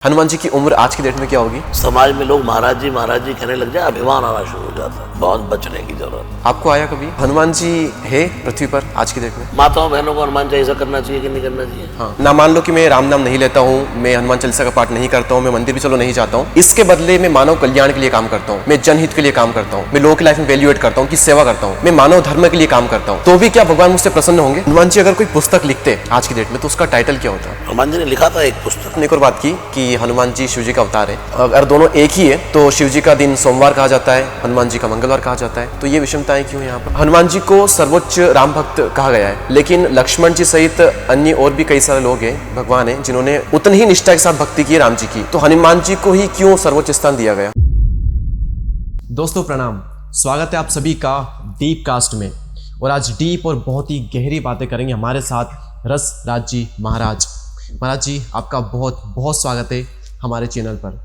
हनुमान जी की उम्र आज की डेट में क्या होगी? समाज में लोग महाराज जी कहने लग जाए, अभिमान आना शुरू हो जाता है। बहुत बचने की जरूरत। आपको आया कभी? हनुमान जी है पृथ्वी पर आज की डेट में? माताओं बहनों को हनुमान चालीसा करना चाहिए कि नहीं करना चाहिए? हाँ। ना मान लो कि मैं राम नाम नहीं लेता हूँ, मैं हनुमान चालीसा का पाठ नहीं करता हूँ, मैं मंदिर भी चलो नहीं जाता हूँ, इसके बदले मैं मानव कल्याण के लिए काम करता हूँ, मैं जनहित के लिए काम करता हूँ, मैं लोगों की लाइफ में वैल्यू एड करता हूँ, की सेवा करता हूँ, मैं मानव धर्म के लिए काम करता हूँ, तो भी क्या भगवान मुझसे प्रसन्न होंगे? हनुमान जी अगर कोई पुस्तक लिखते आज की डेट में तो उसका टाइटल क्या होता? हनुमान जी ने लिखा था एक पुस्तक। एक और बात की कि हनुमान जी शिव जी का अवतार है, अगर दोनों एक ही है तो शिव जी का दिन सोमवार कहा जाता है, हनुमान जी का मंगलवार कहा जाता है, तो ये विषमताएं क्यों है यहाँ पर? हनुमान जी को सर्वोच्च राम भक्त कहा गया है, लेकिन लक्ष्मण जी सहित अन्य और भी कई सारे लोग हैं, भगवान हैं, जिन्होंने उतनी ही निष्ठा के साथ भक्ति की राम जी की, तो हनुमान जी को ही क्यों सर्वोच्च स्थान दिया गया? दोस्तों प्रणाम, स्वागत है आप सभी का डीप कास्ट में। और आज डीप और बहुत ही गहरी बातें करेंगे हमारे साथ रस राज जी महाराज। महाराज जी आपका बहुत बहुत स्वागत है हमारे चैनल पर।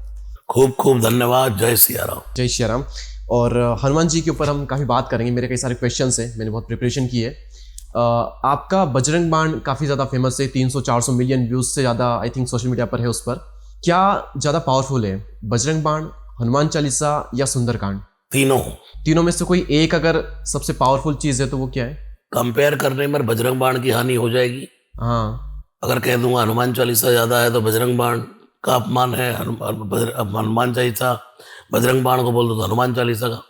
खूब खूब धन्यवाद। जय सिया राम। जय श्री राम। और हनुमान जी के ऊपर हम काफ़ी बात करेंगे, मेरे कई सारे क्वेश्चंस हैं, मैंने बहुत प्रिपरेशन की है। आपका बजरंग बाण काफ़ी ज़्यादा फेमस है, 300-400 मिलियन व्यूज़ से ज़्यादा आई थिंक सोशल मीडिया पर है। उस पर क्या ज़्यादा पावरफुल है, बजरंग बाण, हनुमान चालीसा या सुंदरकांड? तीनों में से कोई एक अगर सबसे पावरफुल चीज़ है तो वो क्या है? कंपेयर करने में बजरंग बाण की हानि हो जाएगी। हाँ, अगर कह दूंगा हनुमान चालीसा ज्यादा है तो बजरंग बाण का अपमान है। हनुमान चालीसा बजरंग बाण को बोल दो तो हनुमान चालीसा का।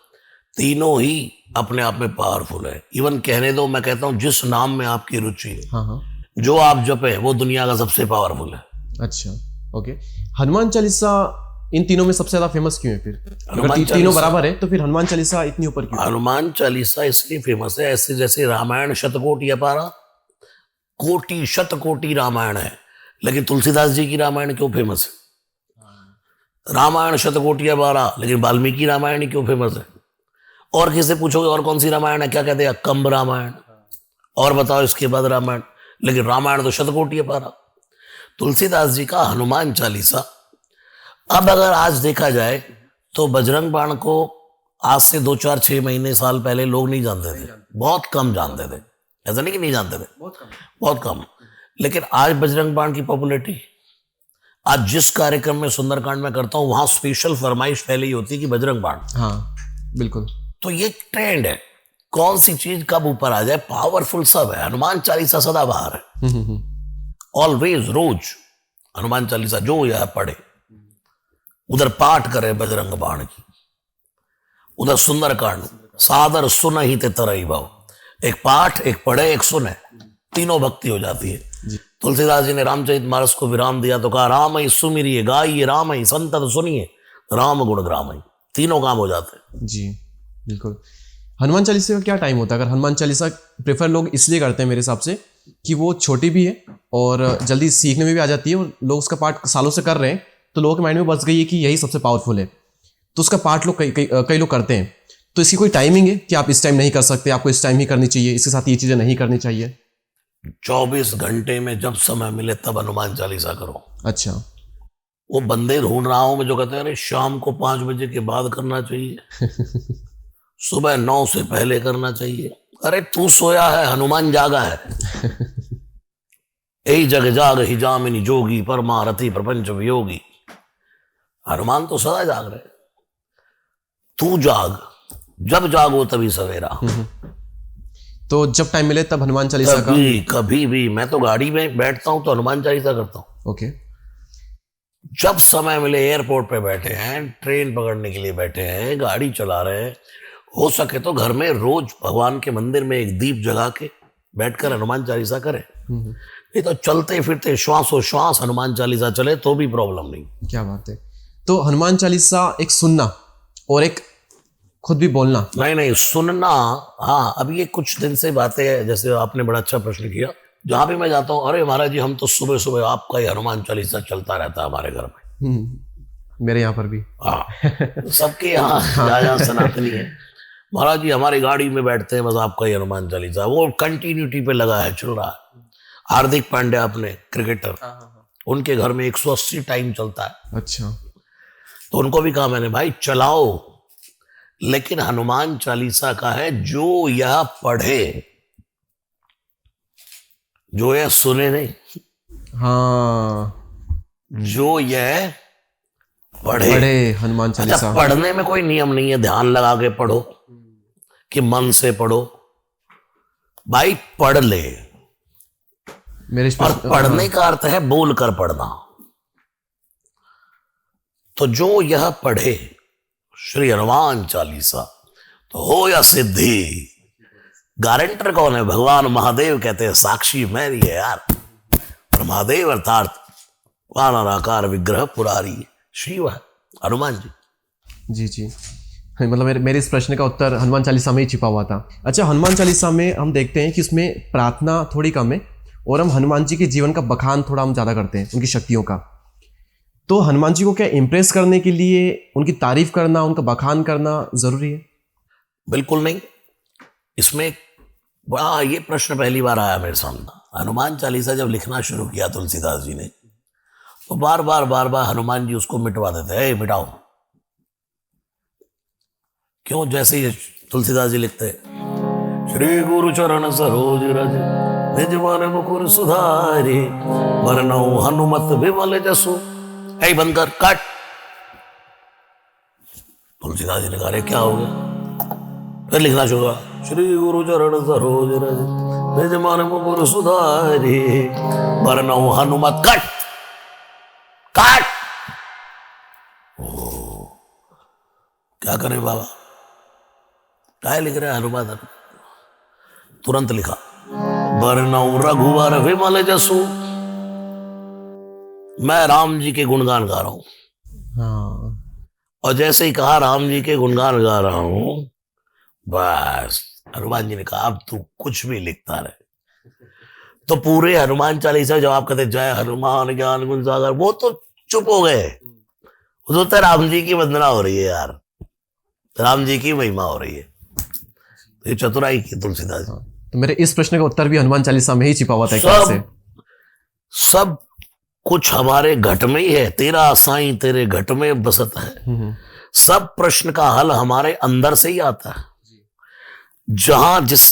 तीनों ही अपने आप में पावरफुल है। इवन कहने दो, मैं कहता हूँ जिस नाम में आपकी रुचि है, हाँ, हाँ। जो आप जपे वो दुनिया का सबसे पावरफुल है। अच्छा, ओके। हनुमान चालीसा इन तीनों में सबसे ज्यादा फेमस क्यों है फिर? अगर तीनों बराबर है तो फिर हनुमान चालीसा इतनी ऊपर क्यों? हनुमान चालीसा इसलिए फेमस है, ऐसे जैसे रामायण शतकोटि अपारा, कोटि शतकोटि रामायण है, लेकिन तुलसीदास जी की रामायण क्यों फेमस है? रामायण शतकोटि अपारा, लेकिन वाल्मीकि रामायण ही क्यों फेमस है? और किसी पूछोगे और कौन सी रामायण है, क्या कहते हैं? कंब रामायण। और बताओ इसके बाद रामायण, लेकिन रामायण तो शतकोटि अपारा। तुलसीदास जी का हनुमान चालीसा। अब अगर आज देखा जाए तो बजरंग बाण को आज से 2-4-6 महीने साल पहले लोग नहीं जानते थे, बहुत कम जानते थे। ऐसा नहीं कि नहीं जानते थे, बहुत कम। लेकिन आज बजरंग बाण की पॉपुलैरिटी, आज जिस कार्यक्रम में सुंदरकांड में करता हूं वहां स्पेशल फरमाइश पहले ही होती है कि बजरंग बाण। हाँ, बिल्कुल। तो ये ट्रेंड है, कौन सी चीज कब ऊपर आ जाए, पावरफुल सब है। हनुमान चालीसा सदा बाहर है, ऑलवेज, रोज हनुमान चालीसा जो यह पढ़े, उधर पाठ करे बजरंग बाण की, उधर सुंदरकांड, सादर सुन ही ते तरई भाव। एक पाठ, एक पढ़े, एक सुने, तीनों भक्ति हो जाती है। तुलसीदास जी ने रामचरितमानस को विराम दिया तो कहा, राम ही सुमिरिए गाइए, राम ही संतत सुनिए, राम गुण ग्राम ही। तीनों काम हो जाते हैं। जी बिल्कुल। हनुमान चालीसा का क्या टाइम होता है? अगर हनुमान चालीसा प्रेफर लोग इसलिए करते हैं मेरे हिसाब से कि वो छोटी भी है और जल्दी सीखने में भी आ जाती है, और लोग उसका पाठ सालों से कर रहे हैं तो लोगों के माइंड में बस गई है कि यही सबसे पावरफुल है, तो उसका पाठ लोग कई लोग करते हैं। तो इसकी कोई टाइमिंग है कि आप इस टाइम नहीं कर सकते, आपको इस टाइम ही करनी चाहिए, इसके साथ ये चीजें नहीं करनी चाहिए? 24 घंटे में जब समय मिले तब हनुमान चालीसा करो। अच्छा। वो बंदे ढूंढ रहा हूं मैं जो कहते हैं अरे शाम को 5 बजे के बाद करना चाहिए, सुबह 9 से पहले करना चाहिए। अरे तू सोया है, हनुमान जागा है। यही जग जाग ही जामिनी जोगी, परमारथी प्रपंच वियोगी। हनुमान तो सदा जाग रहे। तू जाग, जब जागो तभी सवेरा। तो जब टाइम मिले तब हनुमान चालीसा का? कभी भी। मैं तो गाड़ी में बैठता हूं तो हनुमान चालीसा करता हूं। ओके। जब समय मिले, एयरपोर्ट पे बैठे हैं, ट्रेन पकड़ने के लिए बैठे हैं, गाड़ी चला रहे हैं, हो सके तो घर में रोज भगवान के मंदिर में एक दीप जगा के बैठकर हनुमान चालीसा करें। नहीं तो चलते फिरते श्वासोश्वास हनुमान चालीसा चले तो भी प्रॉब्लम नहीं। क्या बात है। तो हनुमान चालीसा एक सुनना और एक खुद भी बोलना? नहीं, सुनना। हाँ, अब ये कुछ दिन से बातें है, जैसे आपने बड़ा अच्छा प्रश्न किया। जहां भी मैं जाता हूँ, अरे महाराज जी हम तो सुबह सुबह आपका ही हनुमान चालीसा चलता रहता है हमारे घर में। मेरे यहाँ पर भी। हाँ, सबके यहाँ जहाँ सनातनी है, महाराज जी हमारी गाड़ी में बैठते हैं बस आपका ही हनुमान चालीसा, वो कंटिन्यूटी पे लगा है, चल रहा है। हार्दिक पांड्या अपने क्रिकेटर, उनके घर में 180 टाइम चलता है। अच्छा। तो उनको भी कहा मैंने, भाई चलाओ, लेकिन हनुमान चालीसा का है जो यह पढ़े, जो यह सुने नहीं। हाँ, जो यह पढ़े। पढ़े हनुमान अच्छा, चालीसा। पढ़ने में कोई नियम नहीं है ध्यान लगा के पढ़ो कि मन से पढ़ो, भाई पढ़ ले। मेरे इस और प्रश्न- पढ़ने का अर्थ है बोल कर पढ़ना। तो जो यह पढ़े श्री हनुमान चालीसा तो हो या सिद्धि। गारंटर कौन है? भगवान महादेव कहते हैं साक्षी मेरी है यार। और महादेव अर्थात वानराकार विग्रह पुरारी शिव है हनुमान जी। जी जी, मतलब मेरे इस प्रश्न का उत्तर हनुमान चालीसा में ही छिपा हुआ था। अच्छा, हनुमान चालीसा में हम देखते हैं कि उसमें प्रार्थना थोड़ी कम है और हम हनुमान जी के जीवन का बखान थोड़ा हम ज़्यादा करते हैं, उनकी शक्तियों का। तो हनुमान जी को क्या इम्प्रेस करने के लिए उनकी तारीफ करना, उनका बखान करना ज़रूरी है? बिल्कुल नहीं। इसमें बड़ा ये प्रश्न पहली बार आया मेरे सामने। हनुमान चालीसा जब लिखना शुरू किया तुलसीदास जी ने तो बार बार हनुमान जी उसको मिटवा देते हैं, मिटाओ। क्यों? जैसे ही तुलसीदास जी लिखते हैं श्री गुरु चरण सरोज रज निज मन मुकुर सुधारे वरनौ हनुमत विमल जसु। ऐ बंद कर, काट। तुलसीदास जी ने कहा क्या हो गया? फिर लिखना शुरू हुआ श्री गुरु चरण सरोज रज निज मन मुकुर सुधारे वरनौ हनुमत। काट काट। क्या करे बाबा, क्या लिख रहे हैं हनुमान? तुरंत लिखा वरनौ रघुवर विमल जसु। मैं राम जी के गुणगान गा रहा हूं। हाँ, और जैसे ही कहा राम जी के गुणगान गा रहा हूं, बस हनुमान जी ने कहा अब तू कुछ भी लिखता रहे। तो पूरे हनुमान चालीसा जब आप कहते जय हनुमान ज्ञान गुण सागर, वो तो चुप हो गए। वो तो राम जी की वंदना हो रही है यार, राम जी की महिमा हो रही है। तो ये चतुराई की तुलसीदास जी। तो मेरे इस प्रश्न का उत्तर भी हनुमान चालीसा में ही छिपा हुआ था एक तरह से। सब कुछ हमारे घट में ही है। तेरा साईं तेरे घट में बसत है। सब प्रश्न का हल हमारे अंदर से ही आता है। जहां जिस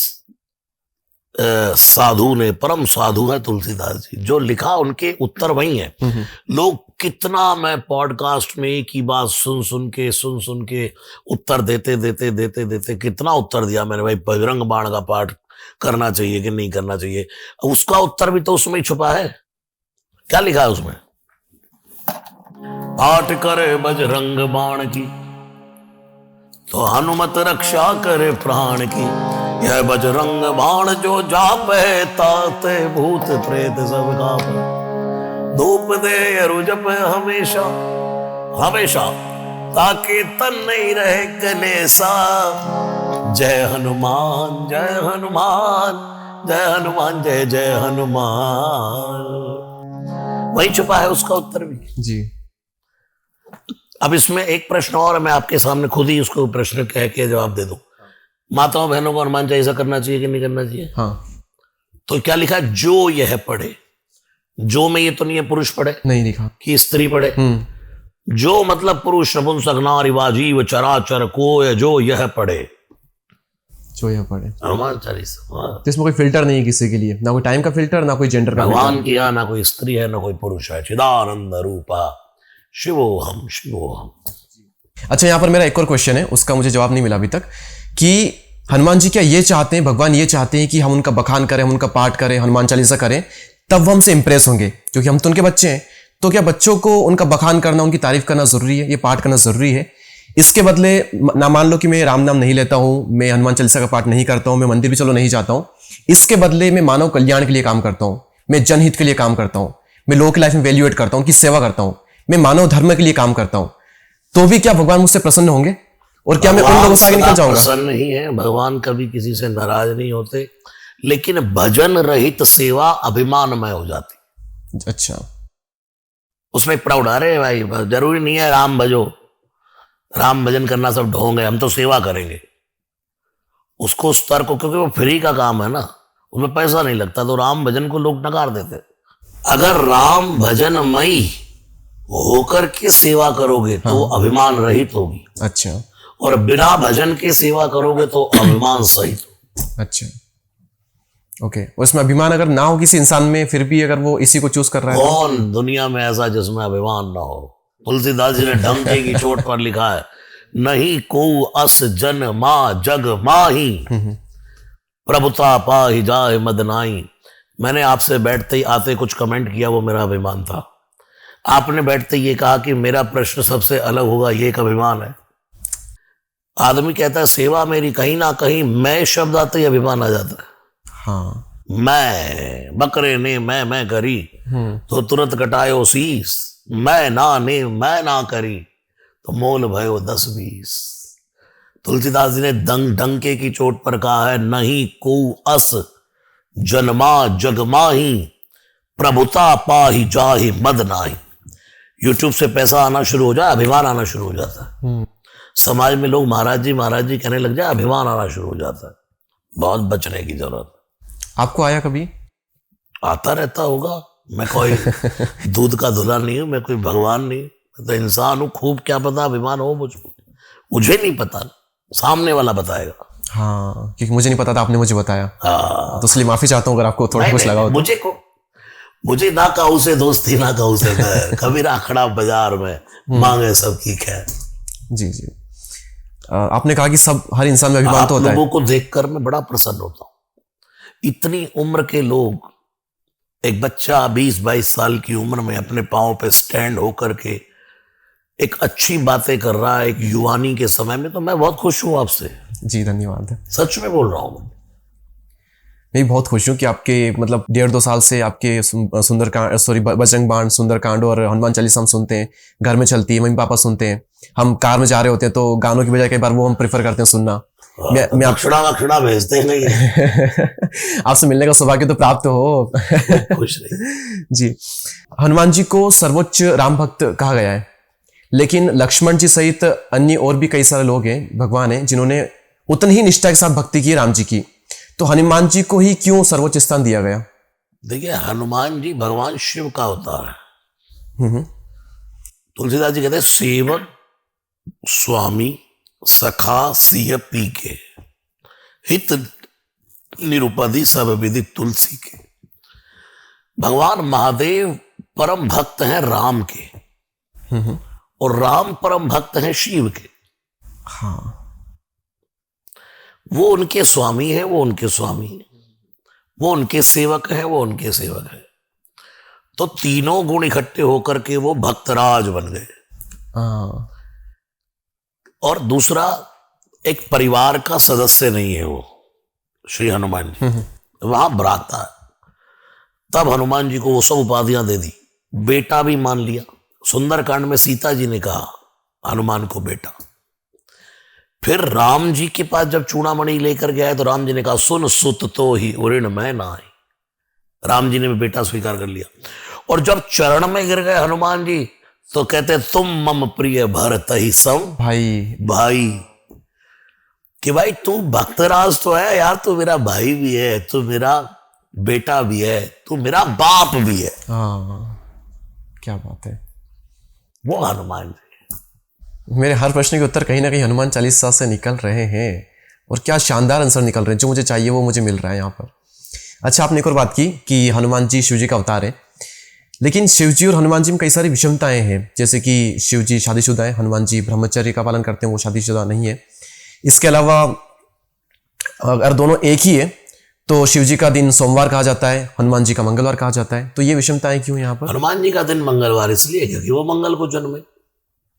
साधु ने, परम साधु है तुलसीदास जी, जो लिखा उनके उत्तर वही है। लोग कितना, मैं पॉडकास्ट में एक ही बात सुन सुन के उत्तर देते कितना उत्तर दिया मैंने। भाई बजरंग बाण का पाठ करना चाहिए कि नहीं करना चाहिए, उसका उत्तर भी तो उसमें ही छुपा है। क्या लिखा है उसमें? पाठ करे बजरंग बाण की तो हनुमत रक्षा करे प्राण की। यह बजरंग बाण जो जापे ताते भूत प्रेत सब कापे। धूप दे अरु जप हमेशा हमेशा ताकि तन नहीं रहे कलेसा। जय हनुमान जय हनुमान जय हनुमान जय जय हनुमान। वही छुपा है उसका उत्तर भी जी। अब इसमें एक प्रश्न और मैं आपके सामने खुद ही उसको प्रश्न कह के जवाब दे दूं। माताओं बहनों को हनुमान चालीसा करना चाहिए कि नहीं करना चाहिए? हाँ। तो क्या लिखा? जो यह पढ़े। जो में ये तो नहीं है पुरुष पढ़े, नहीं लिखा कि स्त्री पढ़े। जो मतलब पुरुष नपुंसक नारी वाजीव चराचर को जो यह पढ़े, जो यह पढ़े हनुमान चालीसा। हाँ। तो इसमें कोई फिल्टर नहीं है किसी के लिए, ना कोई टाइम का फिल्टर, ना कोई जेंडर का भगवान की यहाँ ना कोई स्त्री है ना कोई पुरुष है। चिदानंद रूपा शिवोहम शिवोहम। अच्छा, यहाँ पर मेरा एक और क्वेश्चन है, उसका मुझे जवाब नहीं मिला अभी तक, कि हनुमान जी क्या ये चाहते हैं, भगवान ये चाहते हैं कि हम उनका बखान करें, हम उनका पाठ करें, हनुमान चालीसा करें, तब वो हमसे इंप्रेस होंगे? क्योंकि हम तो उनके बच्चे हैं। तो क्या बच्चों को उनका बखान करना, उनकी तारीफ करना जरूरी है, ये पाठ करना जरूरी है? इसके बदले ना, मान लो कि मैं राम नाम नहीं लेता हूं, मैं हनुमान चालीसा का पाठ नहीं करता हूं, मैं मंदिर भी चलो नहीं जाता हूं, इसके बदले मैं मानव कल्याण के लिए काम करता हूं, मैं जनहित के लिए काम करता हूं, मैं लोगों की लाइफ में वैल्यूएट करता हूं, उनकी सेवा करता हूं, मैं मानव धर्म के लिए काम करता हूं, तो भी क्या भगवान मुझसे प्रसन्न होंगे? और क्या मैं उन लोगों से आगे निकल जाऊंगा? प्रसन्न नहीं है भगवान, कभी किसी से नाराज नहीं होते, लेकिन भजन रहित सेवा अभिमानमय हो जाती। अच्छा, उसमें प्राउड, अरे भाई जरूरी नहीं है राम भजो, राम भजन करना सब ढोंग है, हम तो सेवा करेंगे। उसको स्तर को, क्योंकि वो फ्री का काम है ना, उसमें पैसा नहीं लगता, तो राम भजन को लोग नकार देते। अगर राम भजनमयी होकर के सेवा करोगे तो अभिमान रहित होगी। अच्छा, और बिना भजन के सेवा करोगे तो अभिमान सहित। अच्छा, ओके, उसमें अभिमान अगर ना हो किसी इंसान में, फिर भी अगर वो इसी को चूज कर रहा है कौन दुनिया में ऐसा जिसमें अभिमान ना हो? तुलसीदास जी ने डंके की चोट पर लिखा है, नहीं को अस जन मा जग माही, प्रभुता पाहि जाहि मद नाई। मैंने आपसे बैठते ही आते कुछ कमेंट किया, वो मेरा अभिमान था। आपने बैठते ये कहा कि मेरा प्रश्न सबसे अलग होगा, ये एक अभिमान है। आदमी कहता है सेवा मेरी, कहीं ना कहीं मैं शब्द आते ही अभिमान आ जाता है। हाँ, मैं बकरे ने मैं करी तो तुरंत कटायो शीस, मैं ना करी तो मोल भयो 10-20। तुलसीदास जी ने डंके की चोट पर कहा है, नहीं को अस जन्मा जगमाही, प्रभुता पाहि जाहि मद नाही। यूट्यूब से पैसा आना शुरू हो जाए, अभिमान आना शुरू हो जाता है। समाज में लोग महाराज जी कहने लग जाए, अभिमान आना शुरू हो जाता है। बहुत बचने की जरूरत है। आपको आया कभी? आता रहता होगा। मैं कोई दूध का धुला नहीं हूं, मैं कोई भगवान नहीं, मैं तो इंसान हूं। खूब क्या पता अभिमान हो मुझे नहीं पता, सामने वाला बताएगा। हाँ, क्योंकि मुझे नहीं पता था, आपने मुझे बताया। हाँ, तो इसलिए माफी चाहता हूँ अगर आपको थोड़ा कुछ लगा हो तो। मुझे ना कहूँ से दोस्ती, ना कहूँ से खैर, कभी ना खड़ा बाजार में मांगे सबकी खैर। जी जी। आपने कहा कि सब हर इंसान में अभिमान तो होता है। लोगों को देखकर मैं बड़ा प्रसन्न होता हूँ। इतनी उम्र के लोग, एक बच्चा 20-22 साल की उम्र में अपने पांव पे स्टैंड होकर के एक अच्छी बातें कर रहा है, एक युवानी के समय में, तो मैं बहुत खुश हूं आपसे। जी धन्यवाद। सच में बोल रहा हूं। मैं भी बहुत खुश हूँ कि आपके मतलब 1.5-2 साल से आपके सुंदरकांड, सॉरी, बजरंग बाण, सुंदरकांड और हनुमान चालीसा हम सुनते हैं, घर में चलती है, मम्मी पापा सुनते हैं, हम कार में जा रहे होते हैं तो गानों की बजाय कई बार वो हम प्रेफर करते हैं सुनना। मैं अक्षड़ा भेजते नहीं। आपसे मिलने का सौभाग्य तो प्राप्त हो। खुश रहिए। जी। हनुमान जी को सर्वोच्च राम भक्त कहा गया है, लेकिन लक्ष्मण जी सहित अन्य और भी कई सारे लोग हैं, भगवान हैं, जिन्होंने उतनी ही निष्ठा के साथ भक्ति की है राम जी की। तो हनुमान जी को ही क्यों सर्वोच्च स्थान दिया गया? देखिए, हनुमान जी भगवान शिव का अवतार है। तुलसीदास जी कहते हैं, सेवक स्वामी सखा सिय पी के, हित निरुपधि सब विधि तुलसी के। भगवान महादेव परम भक्त हैं राम के, और राम परम भक्त हैं शिव के। हाँ, वो उनके स्वामी है, वो उनके स्वामी है, वो उनके सेवक है, वो उनके सेवक है। तो तीनों गुण इकट्ठे होकर के वो भक्तराज बन गए। हाँ, और दूसरा, एक परिवार का सदस्य नहीं है वो श्री हनुमान जी, वहां भ्राता है। तब हनुमान जी को वो सब उपाधियां दे दी, बेटा भी मान लिया। सुंदरकांड में सीता जी ने कहा हनुमान को बेटा। फिर राम जी के पास जब चूड़ामणि लेकर गया तो राम जी ने कहा, सुन सुत तो ही उऋण मैं नाई। राम जी ने भी बेटा स्वीकार कर लिया। और जब चरण में गिर गए हनुमान जी तो कहते, तुम मम प्रिय भरत ही सम भाई। कि भाई तू भक्तराज तो है यार, तू मेरा भाई भी है, तू मेरा बेटा भी है, तू मेरा बाप भी है। हाँ, क्या बात है। वो हनुमान जी। मेरे हर प्रश्न के उत्तर कहीं ना कहीं हनुमान चालीसा से निकल रहे हैं, और क्या शानदार आंसर निकल रहे हैं। जो मुझे चाहिए वो मुझे मिल रहा है यहाँ पर। अच्छा, आपने एक और बात की कि हनुमान जी शिव जी का अवतार है, लेकिन शिव जी और हनुमान जी में कई सारी विषमताएं हैं। जैसे कि शिव जी शादीशुदा है, हनुमान जी ब्रह्मचर्य का पालन करते हैं, वो शादीशुदा नहीं है। इसके अलावा अगर दोनों एक ही है तो शिव जी का दिन सोमवार कहा जाता है, हनुमान जी का मंगलवार कहा जाता है। तो ये विषमताएं क्यों यहाँ पर? हनुमान जी का दिन मंगलवार इसलिए क्योंकि वो मंगल को जन्मे।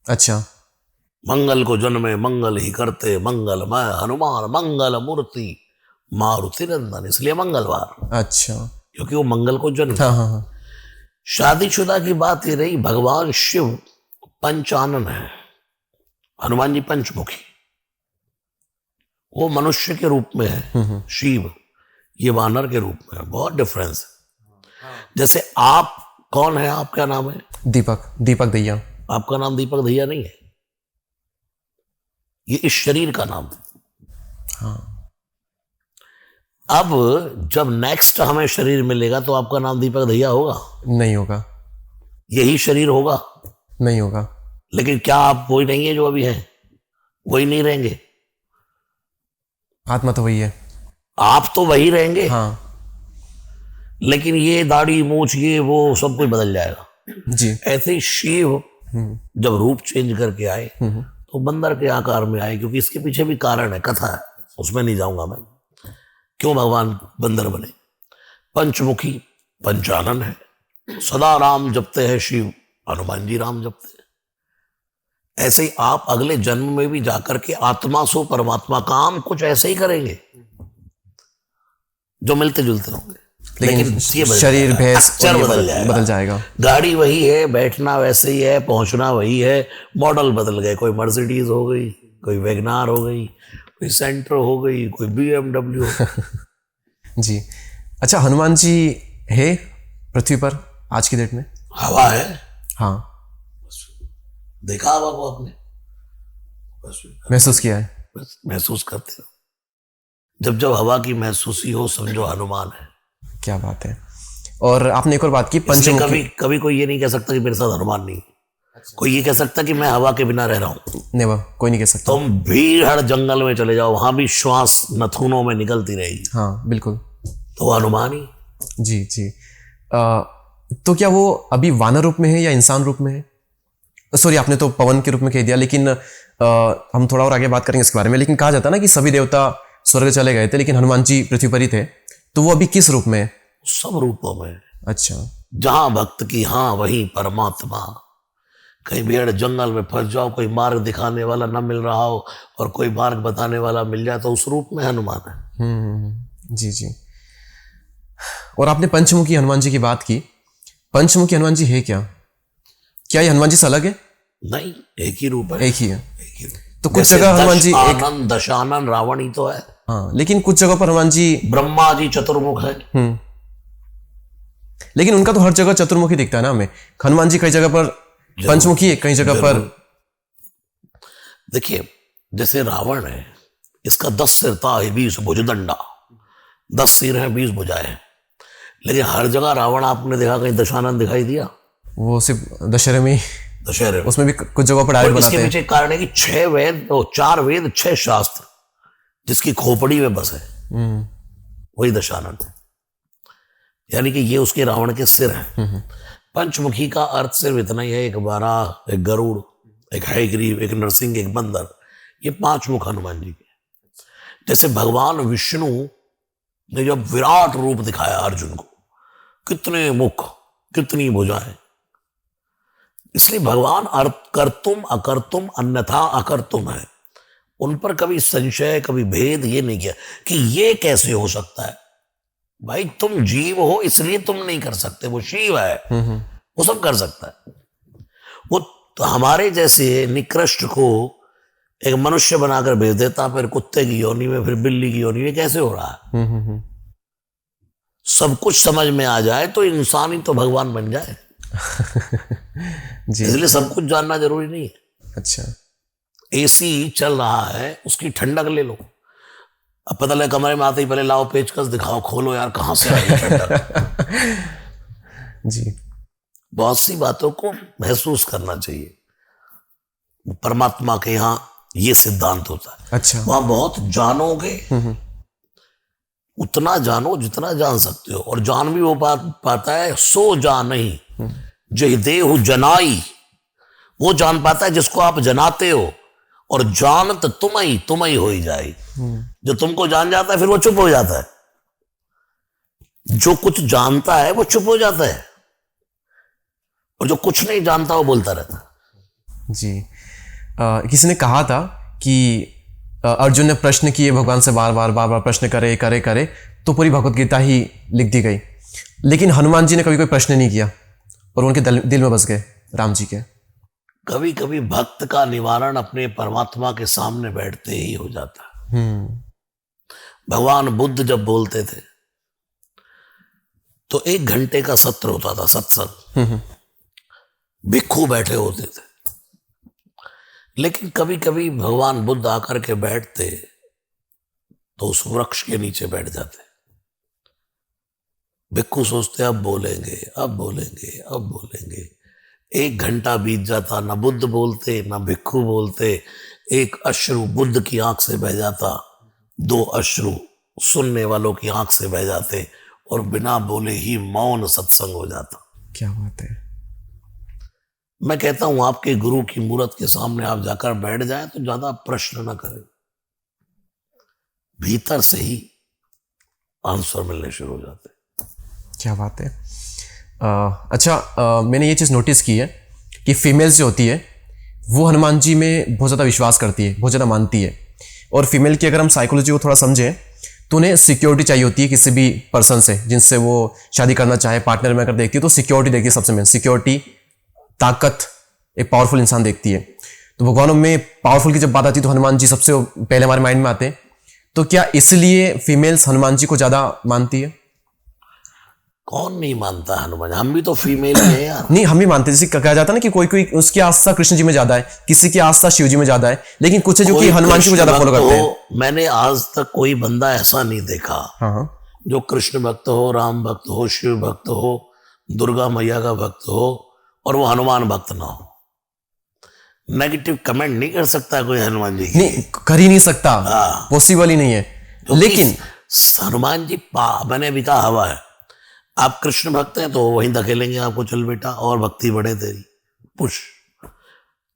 अच्छा, मंगल को जन्मे मंगल ही करते, मंगल मैं हनुमान मंगल मूर्ति मारुति नंदन, इसलिए मंगलवार। अच्छा, क्योंकि वो मंगल को जन्मे। हाँ हाँ हाँ। शादीशुदा की बात ये रही, भगवान शिव पंचानन है, हनुमान जी पंचमुखी। वो मनुष्य के रूप में है शिव, ये वानर के रूप में है। बहुत डिफरेंस है। जैसे आप कौन है, आप क्या नाम है? दीपक दैया। आपका नाम दीपक दैया नहीं है, ये इस शरीर का नाम है। हाँ। अब जब नेक्स्ट हमें शरीर मिलेगा तो आपका नाम दीपक दैया होगा? नहीं होगा। यही शरीर होगा? नहीं होगा। लेकिन क्या आप वही नहीं है जो अभी हैं? वही नहीं रहेंगे? आत्मा तो वही है। आप तो वही रहेंगे। हाँ। लेकिन ये दाढ़ी मूछ ये वो सब कुछ बदल जाएगा। जी। ऐसे ही शिव जब रूप चेंज करके आए तो बंदर के आकार में आए, क्योंकि इसके पीछे भी कारण है, कथा है, उसमें नहीं जाऊंगा मैं, क्यों भगवान बंदर बने। पंचमुखी पंचानन है, सदा राम जपते हैं शिव, हनुमान जी राम जपते हैं। ऐसे ही आप अगले जन्म में भी जाकर के आत्मा सो परमात्मा काम कुछ ऐसे ही करेंगे जो मिलते जुलते होंगे, लेकिन ये बदल शरीर जाएगा, भैंस स्ट्रक्चर बदल जाएगा। गाड़ी वही है, बैठना वैसे ही है, पहुंचना वही है, मॉडल बदल गए, कोई मर्सिडीज हो गई, कोई वैगनार हो गई, कोई सेंट्रो हो गई, कोई BMW जी। अच्छा, हनुमान जी है पृथ्वी पर आज की डेट में? हवा है, हाँ, देखा हवा को आपने, बस महसूस किया है। बस महसूस करते हो। जब जब हवा की महसूसी हो समझो हनुमान है। क्या बात है। और आपने एक और बात की, इसलिए पंचमुखी। कभी कभी कोई ये नहीं कह सकता कि मेरे साथ हनुमान नहीं। कोई ये कह सकता कि मैं हवा के बिना रह रहा हूं। नेवर, कोई नहीं कह सकता। तुम भीड़ जंगल में चले जाओ, वहां भी श्वास नथुनों में निकलती रहेगी, हाँ बिल्कुल। तो हनुमान ही। जी जी। तो क्या वो अभी वानर रूप में है या इंसान रूप में है? सॉरी, आपने तो पवन के रूप में कह दिया, लेकिन हम थोड़ा और आगे बात करेंगे इसके बारे में। लेकिन कहा जाता ना कि सभी देवता स्वर्ग चले गए थे, लेकिन हनुमान जी पृथ्वी पर ही थे, तो वो अभी किस रूप में है? सब रूपों में। अच्छा। जहां भक्त की हाँ वही परमात्मा। कहीं भेड़ जंगल में फंस जाओ, कोई मार्ग दिखाने वाला ना मिल रहा हो और कोई मार्ग बताने वाला मिल जाए, तो उस रूप में हनुमान है। जी जी। और आपने पंचमुखी हनुमान जी की बात की, पंचमुखी हनुमान जी है क्या? क्या ये हनुमान जी से अलग है? नहीं, एक ही रूप है। एक ही है। एक ही रूप। तो कुछ जैसे जगह हनुमान जी एक, आनंद दशानन रावण ही तो है। हाँ, लेकिन कुछ जगह पर हनुमान जी, ब्रह्मा जी चतुर्मुख है। लेकिन उनका तो हर जगह चतुर्मुखी दिखता है ना हमें। हनुमान जी कई जगह पर पंचमुखी है, कई जगह पर। देखिए, जैसे रावण है, इसका 10 सिर था, 20 भुजदंडा, 10 सिर है, 20 भुजाएं हैं। लेकिन हर जगह रावण आपने देखा कहीं दशानन दिखाई दिया? वो सिर्फ दशहरे में ही, दशहरे में। उसमें भी कुछ जगह पर डायरेक्ट इसके बताते हैं। पीछे कारण है कि 6 वेद, 4 वेद 6 शास्त्र जिसकी खोपड़ी में बसे, वही दशानन है। यानी कि ये उसके रावण के सिर हैं। पंचमुखी का अर्थ सिर्फ इतना ही है, एक बारह, एक गरुड़, एक हयग्रीव, एक नरसिंह, एक बंदर, ये 5 मुख हनुमान जी के। जैसे भगवान विष्णु ने जब विराट रूप दिखाया अर्जुन को, कितने मुख, कितनी भुजाएं। इसलिए भगवान कर्तुम अकर्तुम अन्यथा अकर्तुम है। उन पर कभी संशय, कभी भेद ये नहीं किया कि ये कैसे हो सकता है। भाई तुम जीव हो इसलिए तुम नहीं कर सकते, वो शिव है, वो सब कर सकता है। वो तो हमारे जैसे निकृष्ट को एक मनुष्य बनाकर भेज देता, फिर कुत्ते की योनि में, फिर बिल्ली की योनि में, कैसे हो रहा है? सब कुछ समझ में आ जाए तो इंसान ही तो भगवान बन जाए। जी। इसलिए सब कुछ जानना जरूरी नहीं है। अच्छा। एसी चल रहा है, उसकी ठंडक ले लो। अब पता लगे कमरे में आते ही पहले लाओ पेचकस दिखाओ, खोलो यार कहां से आई ठंडक। जी। बहुत सी बातों को महसूस करना चाहिए। परमात्मा के यहाँ ये सिद्धांत होता है। अच्छा। वहां बहुत जानोगे, उतना जानो जितना जान सकते हो, और जान भी वो पाता है सो जान नहीं जय देहु जनाई। वो जान पाता है जिसको आप जनाते हो, और जानत तुम ही हो ही जाए। जो तुमको जान जाता है फिर वो चुप हो जाता है। जो कुछ जानता है वो चुप हो जाता है, और जो कुछ नहीं जानता वो बोलता रहता है। जी। किसी ने कहा था कि अर्जुन ने प्रश्न किए भगवान से, बार बार प्रश्न करे करे करे, तो पूरी भगवत गीता ही लिख दी गई। लेकिन हनुमान जी ने कभी कोई प्रश्न नहीं किया और उनके दिल में बस गए राम जी के। कभी कभी भक्त का निवारण अपने परमात्मा के सामने बैठते ही हो जाता है। भगवान बुद्ध जब बोलते थे तो 1 घंटे का सत्र होता था, सत्संग। भिक्खु बैठे होते थे। लेकिन कभी कभी भगवान बुद्ध आकर के बैठते तो उस वृक्ष के नीचे बैठ जाते। भिक्खु सोचते अब बोलेंगे, अब बोलेंगे, अब बोलेंगे। 1 घंटा बीत जाता, ना बुद्ध बोलते ना भिक्खु बोलते। 1 अश्रु बुद्ध की आंख से बह जाता, 2 अश्रु सुनने वालों की आंख से बह जाते, और बिना बोले ही मौन सत्संग हो जाता। क्या बात है। मैं कहता हूं आपके गुरु की मूर्त के सामने आप जाकर बैठ जाएं तो ज्यादा प्रश्न न करें, भीतर से ही आंसर मिलने शुरू हो जाते। क्या बात है। अच्छा, मैंने ये चीज़ नोटिस की है कि फीमेल्स जो होती है वो हनुमान जी में बहुत ज़्यादा विश्वास करती है, बहुत ज़्यादा मानती है। और फीमेल की अगर हम साइकोलॉजी को थोड़ा समझें तो उन्हें सिक्योरिटी चाहिए होती है किसी भी पर्सन से जिनसे वो शादी करना चाहे। पार्टनर में अगर देखती है तो सिक्योरिटी देखती है, सबसे मेन सिक्योरिटी, ताकत, एक पावरफुल इंसान देखती है। तो भगवानों में पावरफुल की जब बात आती है तो हनुमान जी सबसे पहले हमारे माइंड में आते हैं। तो क्या इसलिए फीमेल्स हनुमान जी को ज़्यादा मानती है? कौन नहीं मानता हनुमान? हम भी तो फीमेल ही है यार। नहीं, हम भी मानते हैं। जैसे कहा जाता है ना कि कोई कोई उसकी आस्था कृष्ण जी में ज्यादा है, किसी की आस्था शिव जी में ज्यादा है, लेकिन कुछ है जो कि हनुमान जी को ज्यादा फॉलो करते हैं। मैंने आज तक कोई बंदा ऐसा नहीं देखा हाँ, जो कृष्ण भक्त हो, राम भक्त हो, शिव भक्त हो, दुर्गा मैया का भक्त हो और वो हनुमान भक्त ना हो। नेगेटिव कमेंट नहीं कर सकता कोई हनुमान जी की। नहीं, कर ही नहीं सकता, पॉसिबल ही नहीं है। लेकिन हनुमान जी मैंने भी कहा हवा है। आप कृष्ण भक्त हैं तो वहीं धकेलेंगे आपको, चल बेटा और भक्ति बढ़े तेरी, पुश।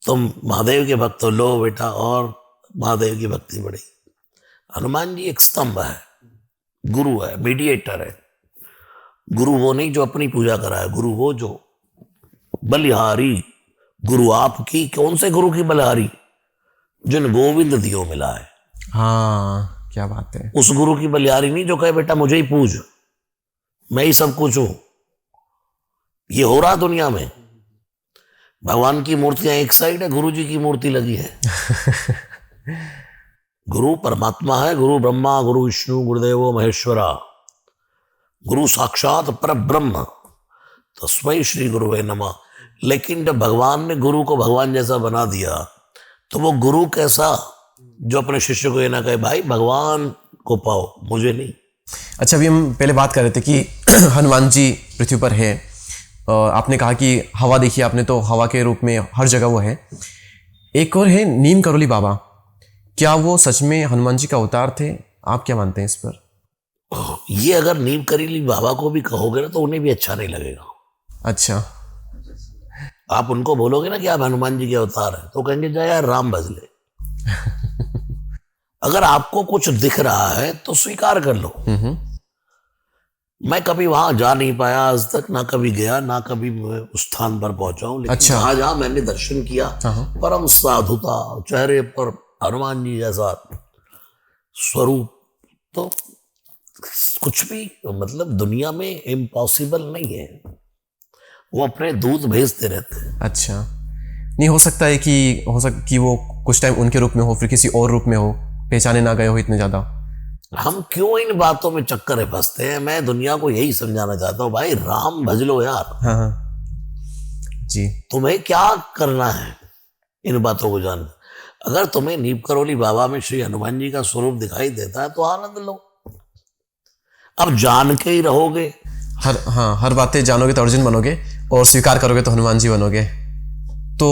तुम महादेव के भक्त हो, लो बेटा और महादेव की भक्ति बढ़े। हनुमान जी एक स्तंभ है, गुरु है, मीडिएटर है। गुरु वो नहीं जो अपनी पूजा कराए, गुरु वो जो बलिहारी। गुरु आपकी, कौन से गुरु की बलिहारी? जिन गोविंद दियो मिला है। हाँ, क्या बात है। उस गुरु की बलिहारी नहीं जो कहे बेटा मुझे ही पूज, मैं ही सब कुछ हूं। ये हो रहा दुनिया में। भगवान की मूर्तियां एक साइड है, गुरु जी की मूर्ति लगी है। गुरु परमात्मा है, गुरु ब्रह्मा, गुरु विष्णु, गुरुदेवो महेश्वरा, गुरु साक्षात पर ब्रह्म, तस्मै श्री गुरुवे नमः। लेकिन जब भगवान ने गुरु को भगवान जैसा बना दिया तो वो गुरु कैसा जो अपने शिष्य को ये ना कहे भाई भगवान को पाओ, मुझे नहीं। अच्छा, अभी हम पहले बात कर रहे थे कि हनुमान जी पृथ्वी पर है। आपने कहा कि हवा देखी आपने, तो हवा के रूप में हर जगह वो है। एक और है नीम करोली बाबा, क्या वो सच में हनुमान जी का अवतार थे? आप क्या मानते हैं इस पर? ये अगर नीम करोली बाबा को भी कहोगे ना तो उन्हें भी अच्छा नहीं लगेगा। अच्छा, आप उनको बोलोगे ना कि आप हनुमान जी के अवतार हैं तो कहेंगे जा यार राम भज ले। अगर आपको कुछ दिख रहा है तो स्वीकार कर लो। मैं कभी वहां जा नहीं पाया आज तक, ना कभी गया, ना कभी उस स्थान पर पहुंचा हूं। लेकिन अच्छा। जहां मैंने दर्शन किया, परम साधुता, चेहरे पर हनुमान जी जैसा स्वरूप, तो कुछ भी मतलब दुनिया में इम्पॉसिबल नहीं है। वो अपने दूत भेजते रहते हैं। अच्छा, नहीं हो सकता है कि वो कुछ टाइम उनके रूप में हो, फिर किसी और रूप में हो, पहचाने ना गए हो इतने ज्यादा। हम क्यों इन बातों में चक्कर में फंसते हैं? मैं दुनिया को यही समझाना चाहता हूँ, भाई राम भज लो यार। हाँ जी। तुम्हें क्या करना है इन बातों को जान? अगर तुम्हें नीम करोली बाबा में श्री हनुमान जी का स्वरूप दिखाई देता है तो आनंद लो। अब जान के ही रहोगे, हर बातें जानोगे तो अर्जुन बनोगे, और स्वीकार करोगे तो हनुमान जी बनोगे। तो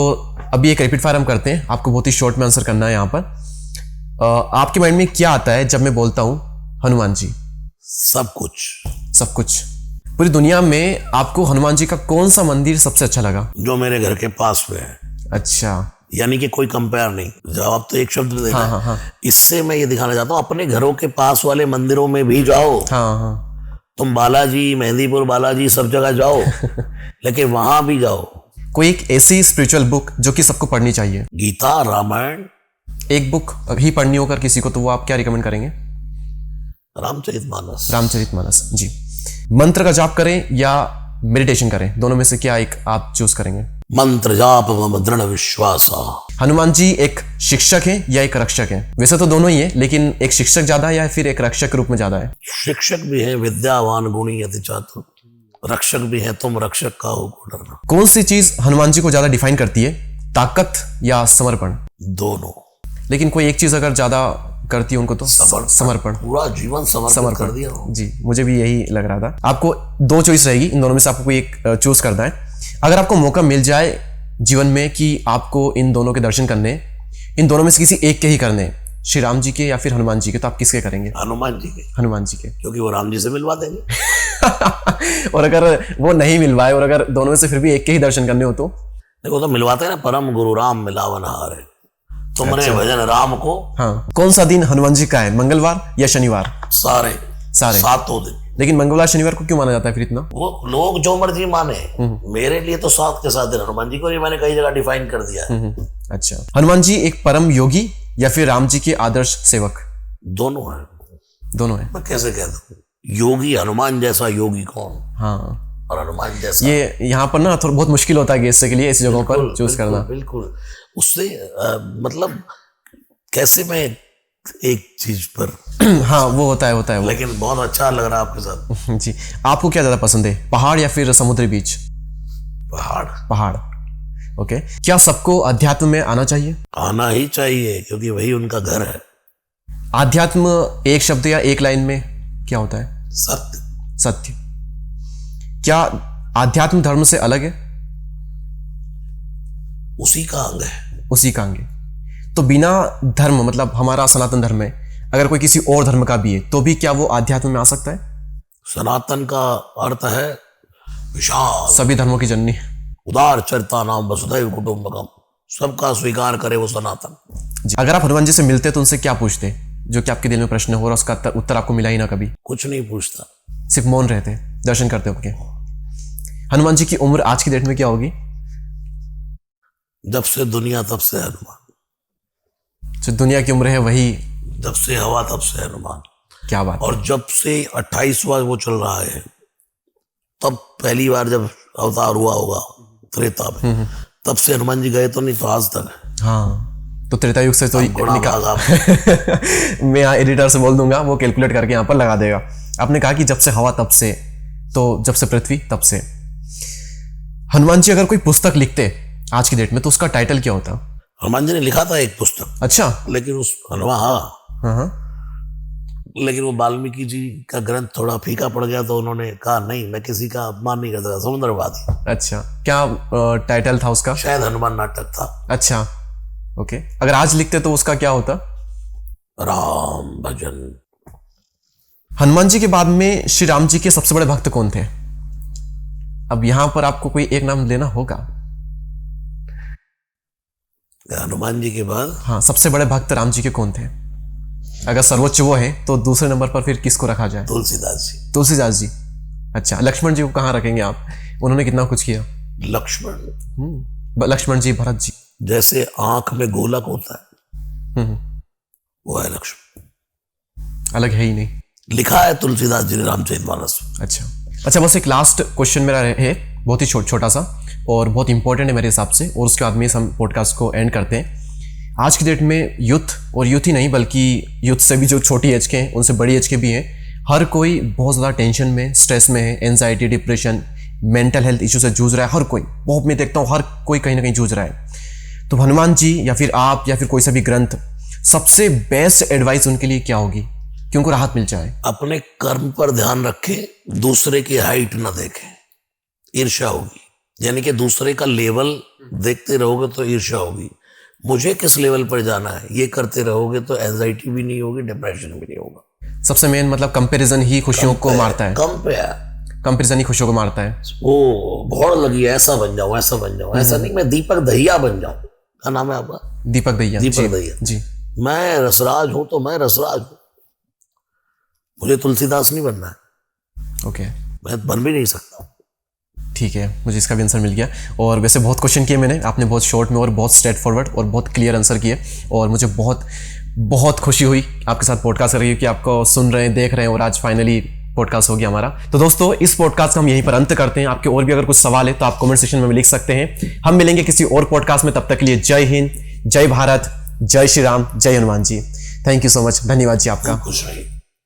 अभी एक रैपिड फायर हम करते हैं, आपको बहुत ही शॉर्ट में आंसर करना है यहाँ पर। आपके माइंड में क्या आता है जब मैं बोलता हूं हनुमान जी? सब कुछ। सब कुछ। पूरी दुनिया में आपको हनुमान जी का कौन सा मंदिर सबसे अच्छा लगा? जो मेरे घर के पास में है। अच्छा, यानी कि कोई कंपेयर नहीं, जवाब तो एक शब्द देना है। हाँ। इससे मैं ये दिखाना चाहता हूँ अपने घरों के पास वाले मंदिरों में भी जाओ। हाँ। तुम बालाजी, मेहंदीपुर बालाजी सब जगह जाओ, लेकिन वहां भी जाओ। कोई एक ऐसी स्पिरिचुअल बुक जो कि सबको पढ़नी चाहिए? गीता, रामायण। एक बुक ही पढ़नी होकर किसी को तो वो आप क्या रिकमेंड करेंगे? रामचरितमानस। रामचरितमानस जी। मंत्र का जाप करें या मेडिटेशन करें, दोनों में से क्या एक आप चूज करेंगे? मंत्र जाप मम दृढ़ विश्वास। हनुमान जी एक शिक्षक है या एक रक्षक है? वैसे तो दोनों ही है, लेकिन एक शिक्षक ज्यादा है या फिर एक रक्षक के रूप में ज्यादा है? शिक्षक भी है, विद्यावान गुणी अति चातुर। रक्षक भी है, तुम रक्षक का हो को डरना। कौन सी चीज हनुमान जी को ज्यादा डिफाइन करती है, ताकत या समर्पण? दोनों। लेकिन कोई एक चीज अगर ज्यादा करती है उनको तो समर्पण। पूरा जीवन समर्पण कर दिया जी, मुझे भी यही लग रहा था। आपको दो चॉइस रहेगी, इन दोनों में से आपको कोई एक चूज करना है। अगर आपको मौका मिल जाए जीवन में कि आपको इन दोनों के दर्शन करने, इन दोनों में से किसी एक के ही करने, श्री राम जी के या फिर हनुमान जी के, तो आप किसके करेंगे? हनुमान जी के, हनुमान जी के। क्योंकि वो राम जी से मिलवा देंगे। और अगर वो नहीं मिलवाए और अगर दोनों में से फिर भी एक के ही दर्शन करने हो तो? देखो तो मिलवाते हैं ना, परम गुरु राम मिलावन हारे, तुमने भजन राम को। हाँ, कौन सा दिन हनुमान जी का है, मंगलवार या शनिवार? सारे सातों दिन। लेकिन मंगलवार शनिवार को क्यों माना जाता है फिर इतना? वो लोग जो मर्जी माने, मेरे लिए तो 7 के 7 दिन, हनुमान जी को भी मैंने कई जगह डिफाइन कर दिया है। अच्छा, हनुमान जी एक परम योगी या फिर राम जी के आदर्श सेवक? दोनों है। दोनों है। मैं कैसे कह दूं, योगी हनुमान जैसा योगी कौन? हाँ, और हनुमान जैसा, ये यहाँ पर ना थोड़ा बहुत मुश्किल होता है गेस्ट के लिए ऐसी जगहों पर चूज करना। बिल्कुल उससे मतलब कैसे मैं एक चीज पर हाँ वो होता है वो। लेकिन बहुत अच्छा लग रहा है आपके साथ। जी, आपको क्या ज्यादा पसंद है, पहाड़ या फिर समुद्री बीच? पहाड़। ओके, क्या सबको अध्यात्म में आना चाहिए? आना ही चाहिए, क्योंकि वही उनका घर है। आध्यात्म एक शब्द या एक लाइन में क्या होता है? सत्य। क्या आध्यात्म धर्म से अलग है? उसी का अंग है। उसी का अंग है। तो बिना धर्म, मतलब हमारा सनातन धर्म है, अगर कोई किसी और धर्म का भी है तो भी क्या वो आध्यात्म में आ सकता है? सनातन का अर्थ है विशाल, सभी धर्मों की जननी, उदार चरिता नाम वसुधैव कुटुंबकम, सबका स्वीकार करे वो सनातन। अगर आप हनुमान जी से मिलते तो उनसे क्या पूछते जो कि आपके दिल में प्रश्न हो और उसका उत्तर आपको मिला ही ना कभी? कुछ नहीं पूछता, सिर्फ मौन रहते, दर्शन करते होंगे। हनुमान जी की उम्र आज की डेट में क्या होगी? जब से दुनिया तब से हनुमान। जो दुनिया की उम्र है वही, जब से हवा तब से हनुमान। क्या बात। और जब से 28वां वो चल रहा है, तब पहली बार जब अवतार हुआ होगा त्रेता में, तब से हनुमान जी गए तो नहीं, तो आज तक है। हाँ, तो त्रेता युग से तो निकाल मैं यहाँ एडिटर से बोल दूंगा, वो कैलकुलेट करके यहाँ पर लगा देगा। आपने कहा कि जब से हवा तब से, तो जब से पृथ्वी तब से। हनुमान जी अगर कोई पुस्तक लिखते आज की डेट में तो उसका टाइटल क्या होता? हनुमान जी ने लिखा था एक पुस्तक। अच्छा। लेकिन उस लेकिन वो वाल्मीकि जी का ग्रंथ थोड़ा फीका पड़ गया, तो उन्होंने कहा नहीं, मैं किसी का अपमान नहीं करता, समुद्रवादी। अच्छा, क्या टाइटल था उसका? शायद हनुमान नाटक था। अच्छा, ओके। अगर आज लिखते तो उसका क्या होता? राम भजन। हनुमान जी के बाद में श्री राम जी के सबसे बड़े भक्त कौन थे? अब यहां पर आपको कोई एक नाम लेना होगा। हनुमान जी के बाद? हाँ, सबसे बड़े भक्त राम जी के कौन थे? अगर सर्वोच्च वो है तो दूसरे नंबर पर फिर किसको रखा जाए? तुलसीदास जी। तुलसीदास जी। अच्छा, लक्ष्मण जी को कहाँ रखेंगे आप? उन्होंने कितना कुछ किया। लक्ष्मण जी, भरत जी। जैसे आंख में गोलक होता है, वो है लक्ष्मण, अलग है ही नहीं। लिखा है तुलसीदास जी ने रामचरितमानस। अच्छा, बस एक लास्ट क्वेश्चन मेरा है, बहुत ही छोटा सा और बहुत इंपॉर्टेंट है मेरे हिसाब से, और उसके बाद में हम पॉडकास्ट को एंड करते हैं। आज की डेट में यूथ, और यूथ ही नहीं बल्कि यूथ से भी जो छोटी एज के हैं, उनसे बड़ी एज के भी हैं, हर कोई बहुत ज़्यादा टेंशन में, स्ट्रेस में है, anxiety, depression, mental health issue से जूझ रहा है। हर कोई, बहुत मैं देखता हूँ हर कोई कहीं ना कहीं जूझ रहा है। तो हनुमान जी या फिर आप या फिर कोई सा भी ग्रंथ, सबसे बेस्ट एडवाइस उनके लिए क्या होगी कि उनको राहत मिल जाए? अपने कर्म पर ध्यान रखे, दूसरे की हाइट ना देखे, ईर्ष्या होगी। यानी कि दूसरे का लेवल देखते रहोगे तो ईर्ष्या होगी। मुझे किस लेवल पर जाना है ये करते रहोगे तो एंजाइटी भी नहीं होगी, डिप्रेशन भी नहीं होगा। सबसे मेन मतलब कंपैरिजन ही खुशियों को मारता है। कंपैरिजन ही खुशियों को मारता है। वो भौड़ लगी है, ऐसा बन जाऊं, ऐसा बन जाऊं, ऐसा नहीं, मैं दीपक दहिया बन जाऊं। क्या नाम है आपका? दीपक दहिया। दीपक दहिया जी। मैं रसराज हूं तो मैं रसराज हूं, मुझे तुलसीदास नहीं बनना है। ओके, मैं बन भी नहीं सकता। ठीक है, मुझे इसका भी आंसर मिल गया। और वैसे बहुत क्वेश्चन किए मैंने, आपने बहुत शॉर्ट में और बहुत स्ट्रेट फॉरवर्ड और बहुत क्लियर आंसर किए, और मुझे बहुत खुशी हुई आपके साथ पॉडकास्ट कर रही हूँ कि आपको सुन रहे हैं, देख रहे हैं, और आज फाइनली पॉडकास्ट हो गया हमारा। तो दोस्तों, इस पॉडकास्ट का हम यहीं पर अंत करते हैं। आपके और भी अगर कुछ सवाल है तो आप कमेंट सेक्शन में लिख सकते हैं। हम मिलेंगे किसी और पॉडकास्ट में, तब तक के लिए जय हिंद, जय भारत, जय श्री राम, जय Hanuman ji. Thank you so much, धन्यवाद जी आपका। खुश रहिए।